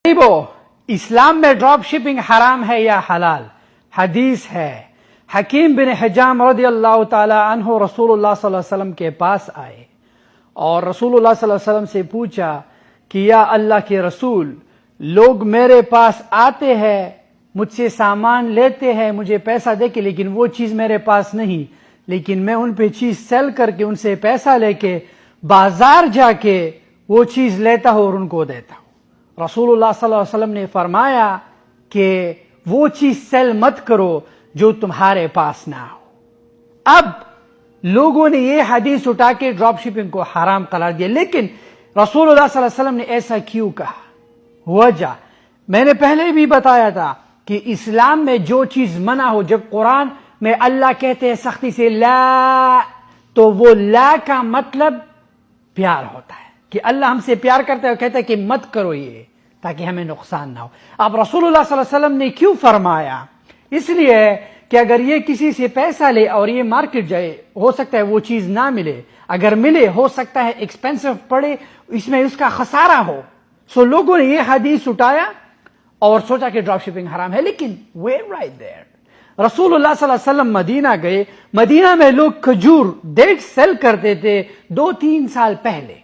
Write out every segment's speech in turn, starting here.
اسلام میں drop shipping حرام ہے یا حلال؟ حدیث ہے، حکیم بن حجام رضی اللہ تعالی عنہ رسول اللہ صلی اللہ علیہ وسلم کے پاس آئے اور رسول اللہ صلی اللہ علیہ وسلم سے پوچھا کہ یا اللہ کے رسول، لوگ میرے پاس آتے ہیں، مجھ سے سامان لیتے ہیں مجھے پیسہ دے کے، لیکن وہ چیز میرے پاس نہیں، لیکن میں ان پہ چیز سیل کر کے ان سے پیسہ لے کے بازار جا کے وہ چیز لیتا ہوں اور ان کو دیتا ہوں۔ رسول اللہ صلی اللہ علیہ وسلم نے فرمایا کہ وہ چیز سیل مت کرو جو تمہارے پاس نہ ہو۔ اب لوگوں نے یہ حدیث اٹھا کے ڈراپ شپنگ کو حرام قرار دیا، لیکن رسول اللہ صلی اللہ علیہ وسلم نے ایسا کیوں کہا؟ وجہ میں نے پہلے بھی بتایا تھا کہ اسلام میں جو چیز منع ہو، جب قرآن میں اللہ کہتے ہیں سختی سے لا، تو وہ لا کا مطلب پیار ہوتا ہے کہ اللہ ہم سے پیار کرتا ہے اور کہتا ہے کہ مت کرو یہ، تاکہ ہمیں نقصان نہ ہو۔ اب رسول اللہ صلی اللہ علیہ وسلم نے کیوں فرمایا؟ اس لیے کہ اگر یہ کسی سے پیسہ لے اور یہ مارکیٹ جائے، ہو سکتا ہے وہ چیز نہ ملے، اگر ملے ہو سکتا ہے ایکسپینسو پڑے، اس میں اس کا خسارہ ہو۔ سو لوگوں نے یہ حدیث اٹھایا اور سوچا کہ ڈراپ شپنگ حرام ہے، لیکن ویئر رائٹ دیئر، رسول اللہ صلی اللہ علیہ وسلم مدینہ گئے، مدینہ میں لوگ کھجور ڈیٹ سیل کرتے تھے 2-3 سال پہلے،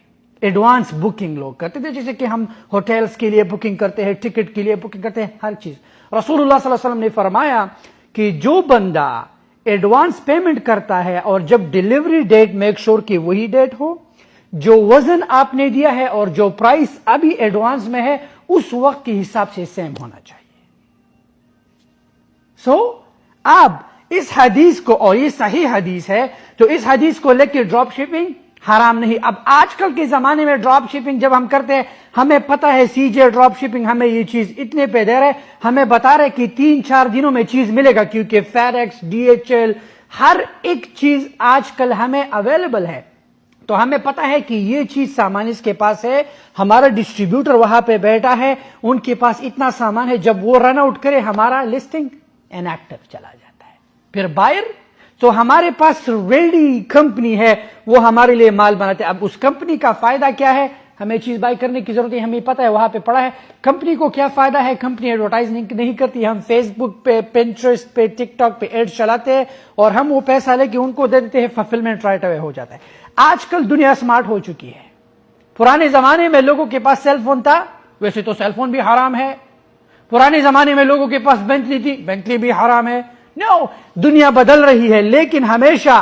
ایڈوانس بکنگ لوگ کرتے تھے، جیسے کہ ہم ہوٹلز کے لیے بکنگ کرتے ہیں، ٹکٹ کے لیے بکنگ کرتے ہیں، ہر چیز۔ رسول اللہ صلی اللہ علیہ وسلم نے فرمایا کہ جو بندہ ایڈوانس پیمنٹ کرتا ہے اور جب ڈیلیوری ڈیٹ میک شور کہ وہی ڈیٹ ہو، جو وزن آپ نے دیا ہے اور جو پرائس ابھی ایڈوانس میں ہے اس وقت کے حساب سے سیم ہونا چاہیے۔ اب اس حدیث کو، اور یہ صحیح حدیث ہے، تو اس حدیث کو لے کے ڈراپ شپنگ حرام نہیں۔ اب آج کل کے زمانے میں ڈراپ شپنگ جب ہم کرتے ہیں، ہمیں پتا ہے سی جے ڈراپ شپنگ ہمیں یہ چیز اتنے پہ دے رہے، ہمیں بتا رہے کہ 3-4 دنوں میں چیز ملے گا، کیونکہ فیڈیکس، DHL، ہر ایک چیز آج کل ہمیں اویلیبل ہے، تو ہمیں پتا ہے کہ یہ چیز سامان اس کے پاس ہے، ہمارا ڈسٹریبیوٹر وہاں پہ بیٹھا ہے، ان کے پاس اتنا سامان ہے، جب وہ رن آؤٹ کرے ہمارا لسٹنگ انیکٹیو چلا جاتا ہے۔ پھر بائر، تو ہمارے پاس ریڈی کمپنی ہے، وہ ہمارے لیے مال بناتے ہیں۔ اب اس کمپنی کا فائدہ کیا ہے؟ ہمیں چیز بائی کرنے کی ضرورت ہے، ہمیں پتا ہے، وہاں پہ پڑا ہے۔ کمپنی کو کیا فائدہ ہے؟ کمپنی ایڈورٹائزنگ نہیں کرتی، ہم فیس بک پہ، پنٹرسٹ پہ، ٹک ٹاک پہ ایڈ چلاتے ہیں اور ہم وہ پیسہ لے کے ان کو دے دیتے ہیں، فلفلمنٹ رائٹ اوے ہو جاتا ہے۔ آج کل دنیا سمارٹ ہو چکی ہے۔ پرانے زمانے میں لوگوں کے پاس سیل فون تھا، ویسے تو سیل فون بھی حرام ہے۔ پرانے زمانے میں لوگوں کے پاس بینٹلی تھی، بینٹلی بھی حرام ہے۔ دنیا بدل رہی ہے، لیکن ہمیشہ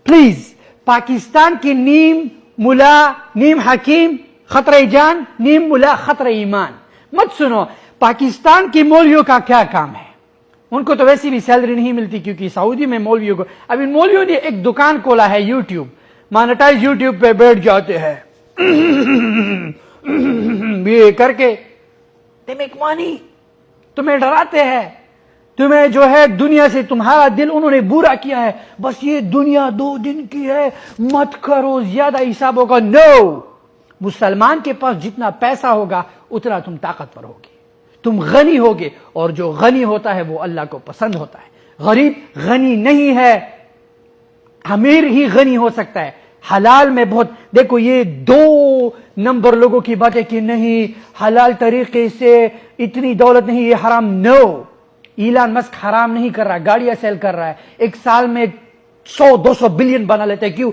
پلیز پاکستان کی نیم ملا نیم حکیم خطرہ جان، نیم ملا خطرہ ایمان مت سنو۔ پاکستان کی مولویوں کا کیا کام ہے؟ ان کو تو ویسی بھی سیلری نہیں ملتی، کیونکہ سعودی میں مولویوں کو، اب ان مولویوں نے ایک دکان کھولا ہے، یوٹیوب مانیٹائز، یوٹیوب پہ بیٹھ جاتے ہیں یہ کر کے تمہیں ڈراتے ہیں، تمہیں جو ہے دنیا سے تمہارا دل انہوں نے برا کیا ہے، بس یہ دنیا 2 دن کی ہے، مت کرو، زیادہ حساب ہوگا۔ نو، مسلمان کے پاس جتنا پیسہ ہوگا اتنا تم طاقتور ہوگے، تم غنی ہوگے، اور جو غنی ہوتا ہے وہ اللہ کو پسند ہوتا ہے۔ غریب غنی نہیں ہے، امیر ہی غنی ہو سکتا ہے۔ حلال میں بہت، دیکھو یہ 2 نمبر لوگوں کی بات ہے کہ نہیں حلال طریقے سے اتنی دولت نہیں، یہ حرام۔ نو، ایلان مسک حرام نہیں کر رہا، گاڑیاں سیل کر رہا ہے، ایک سال میں 100-200 بلین بنا لیتے ہیں، کیوں؟